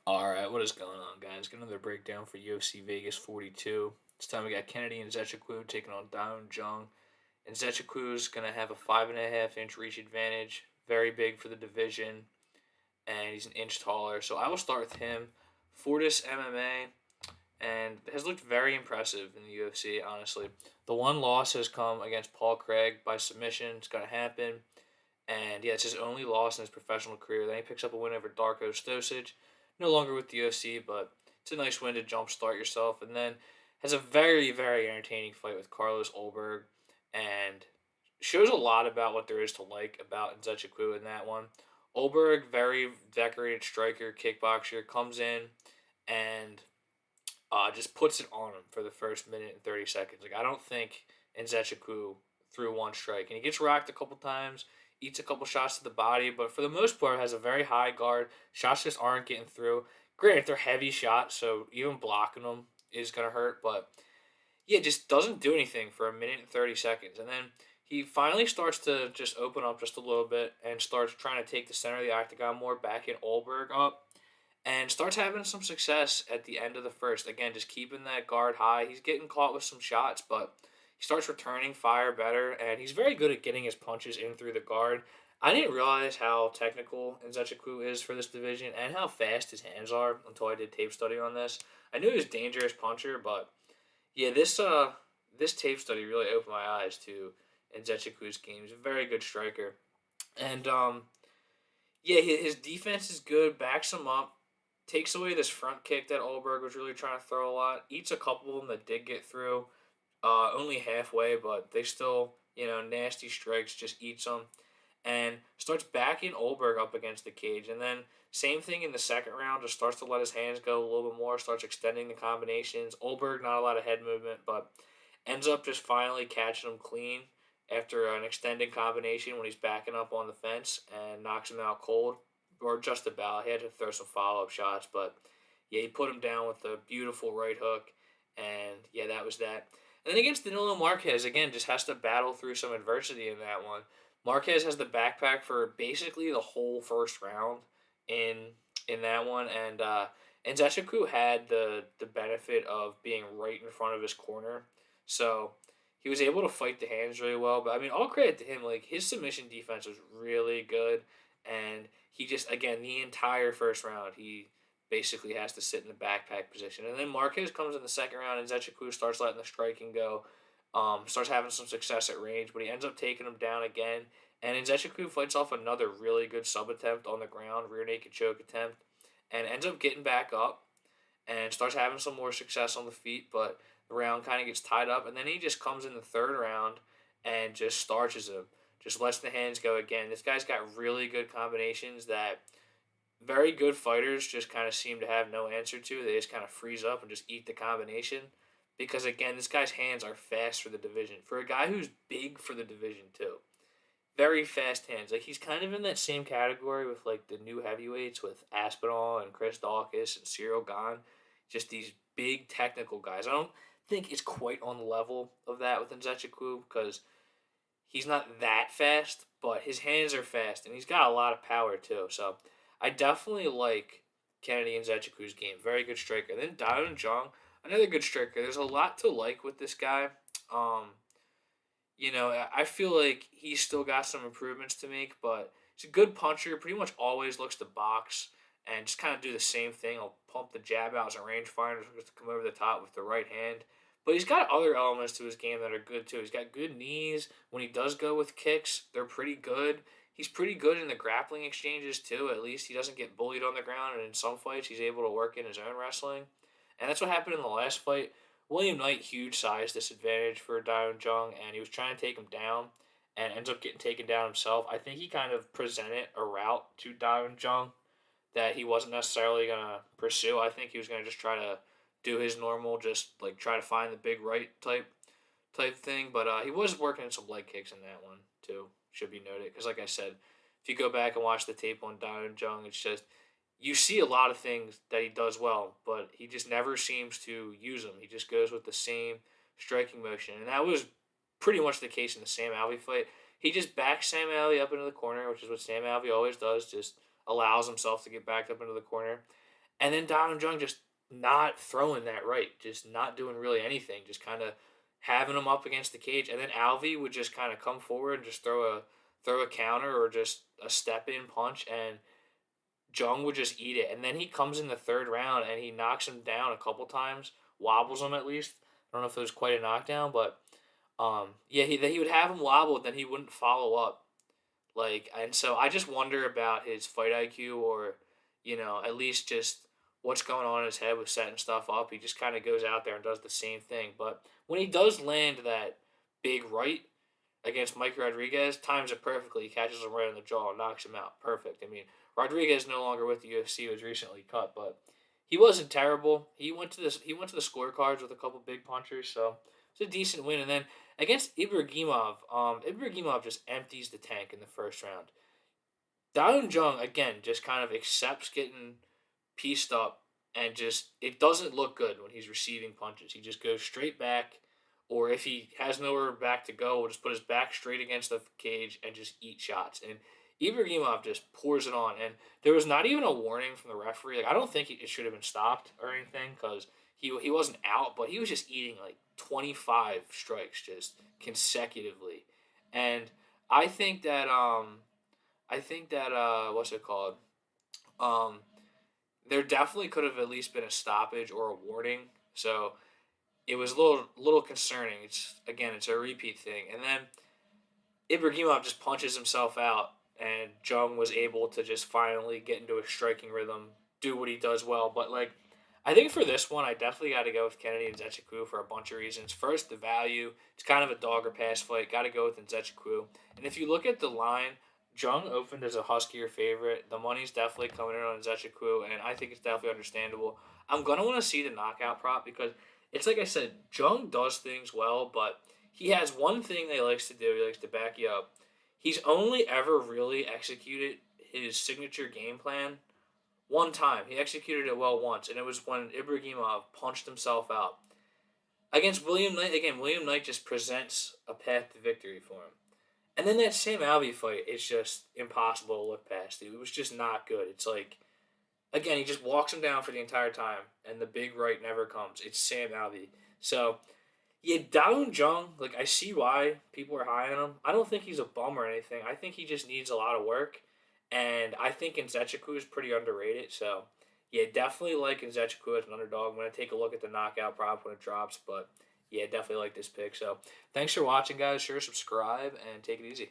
All right, what is going on, guys? Got another breakdown for UFC Vegas 42. This time we got Kennedy and Nzechukwu taking on Un Jung. And Nzechukwu's going to have a 5.5 inch reach advantage. Very big for the division. And he's an inch taller. So I will start with him. Fortis MMA. And has looked very impressive in the UFC, honestly. The one loss has come against Paul Craig by submission. It's going to happen. And yeah, it's his only loss in his professional career. Then he picks up a win over Darko Stosic, no longer with the UFC, but it's a nice win to jumpstart yourself. And then has a very, very entertaining fight with Carlos Olberg, and shows a lot about what there is to like about Nzechukwu in that one. Olberg, very decorated striker, kickboxer, comes in and just puts it on him for the first minute and 30 seconds. Like, I don't think Nzechukwu threw one strike. And he gets rocked a couple times, eats a couple shots to the body, but for the most part has a very high guard. Shots just aren't getting through. Granted, they're heavy shots, so even blocking them is going to hurt, but yeah, just doesn't do anything for a minute and 30 seconds. And then he finally starts to just open up just a little bit and starts trying to take the center of the octagon more, backing Olberg up, and starts having some success at the end of the first. Again, just keeping that guard high. He's getting caught with some shots, but he starts returning fire better, and he's very good at getting his punches in through the guard. I didn't realize how technical Nzechukwu is for this division and how fast his hands are until I did tape study on this. I knew he was a dangerous puncher, but yeah, this tape study really opened my eyes to Nzechukwu's game. He's a very good striker, and yeah, his defense is good. Backs him up, takes away this front kick that Olberg was really trying to throw a lot. Eats a couple of them that did get through, only halfway, but they still, nasty strikes. Just eats them and starts backing Olberg up against the cage. And then same thing in the second round, just starts to let his hands go a little bit more, starts extending the combinations. Olberg, not a lot of head movement, but ends up just finally catching him clean after an extended combination when he's backing up on the fence and knocks him out cold, or just about. He had to throw some follow up shots, but yeah, he put him down with a beautiful right hook, and yeah, that was that. And then against Danilo Marquez, again, just has to battle through some adversity in that one. Marquez has the backpack for basically the whole first round in in that one, and Zachary had the benefit of being right in front of his corner, so he was able to fight the hands really well. But I mean, all credit to him. Like, his submission defense was really good, and he just, again, the entire first round he basically has to sit in the backpack position. And then Marquez comes in the second round, and Nzechukwu starts letting the striking go, starts having some success at range, but he ends up taking him down again. And Nzechukwu fights off another really good sub attempt on the ground, rear naked choke attempt, and ends up getting back up and starts having some more success on the feet, but the round kind of gets tied up. And then he just comes in the third round and just starches him, just lets the hands go again. This guy's got really good combinations that very good fighters just kind of seem to have no answer to. They just kind of freeze up and just eat the combination. Because again, this guy's hands are fast for the division. For a guy who's big for the division too. Very fast hands. Like, he's kind of in that same category with like the new heavyweights with Aspinall and Chris Dawkins and Cyril Gahn. Just these big technical guys. I don't think it's quite on the level of that with Nzechukwu because he's not that fast, but his hands are fast and he's got a lot of power too. So I definitely like Kennedy and Nzechukwu's game. Very good striker. Then Daun Jung, another good striker. There's a lot to like with this guy. Um, I feel like he's still got some improvements to make, but he's a good puncher. Pretty much always looks to box and just kind of do the same thing. He'll pump the jab out as a rangefinder to come over the top with the right hand. But he's got other elements to his game that are good too. He's got good knees. When he does go with kicks, they're pretty good. He's pretty good in the grappling exchanges too. At least he doesn't get bullied on the ground, and in some fights, he's able to work in his own wrestling. And that's what happened in the last fight. William Knight, huge size disadvantage for Daun Jung, and he was trying to take him down and ends up getting taken down himself. I think he kind of presented a route to Daun Jung that he wasn't necessarily going to pursue. I think he was going to just try to do his normal, just like try to find the big right type thing. But he was working some leg kicks in that one too. Should be noted because, like I said, if you go back and watch the tape on Daun Jung, it's just you see a lot of things that he does well, but he just never seems to use them. He just goes with the same striking motion, and that was pretty much the case in the Sam Alvey fight. He just backs Sam Alvey up into the corner, which is what Sam Alvey always does. Just allows himself to get backed up into the corner, And then Dong Jung just not throwing that right, just not doing really anything, just kind of having him up against the cage. And then Alvey would just kind of come forward and just throw a counter or just a step in punch, and Jung would just eat it. And then he comes in the third round and he knocks him down a couple times, wobbles him at least. I don't know if it was quite a knockdown, but yeah, he would have him wobbled, then he wouldn't follow up. Like, and so I just wonder about his fight IQ, or, at least just what's going on in his head with setting stuff up. He just kind of goes out there and does the same thing. But when he does land that big right against Mike Rodriguez, times it perfectly. He catches him right in the jaw and knocks him out. Perfect. I mean, Rodriguez no longer with the UFC. He was recently cut, but he wasn't terrible. He went to the scorecards with a couple big punchers, so it's a decent win. And then against Ibragimov, Ibragimov just empties the tank in the first round. Dao Jung again just kind of accepts getting pieced up, and just it doesn't look good when he's receiving punches. He just goes straight back, or if he has nowhere back to go, will just put his back straight against the cage and just eat shots. And Ibrahimov just pours it on, and there was not even a warning from the referee. Like, I don't think it should have been stopped or anything, because he wasn't out, but he was just eating like 25 strikes just consecutively, and I think that what's it called? Um, there definitely could have at least been a stoppage or a warning. So it was a little concerning. It's a repeat thing, and then Ibrahimov just punches himself out, and Jung was able to just finally get into a striking rhythm, do what he does well. But like, I think for this one, I definitely got to go with Kennedy and Nzechukwu for a bunch of reasons. First, the value. It's kind of a dog or pass fight. Got to go with Nzechukwu. And if you look at the line, Jung opened as a Huskier favorite. The money's definitely coming in on Nzechukwu, and I think it's definitely understandable. I'm gonna want to see the knockout prop, because it's like I said, Jung does things well, but he has one thing that he likes to do. He likes to back you up. He's only ever really executed his signature game plan one time. He executed it well once, and it was when Ibrahimov punched himself out. Against William Knight, again, William Knight just presents a path to victory for him. And then that Sam Alvey fight, it's just impossible to look past. It was just not good. It's like, again, he just walks him down for the entire time, and the big right never comes. It's Sam Alvey. So, yeah, Dao Jung, like, I see why people are high on him. I don't think he's a bum or anything. I think he just needs a lot of work. And I think Nzechukwu is pretty underrated. So, yeah, definitely like Nzechukwu as an underdog. I'm going to take a look at the knockout prop when it drops. But, yeah, definitely like this pick. So, thanks for watching, guys. Sure, subscribe and take it easy.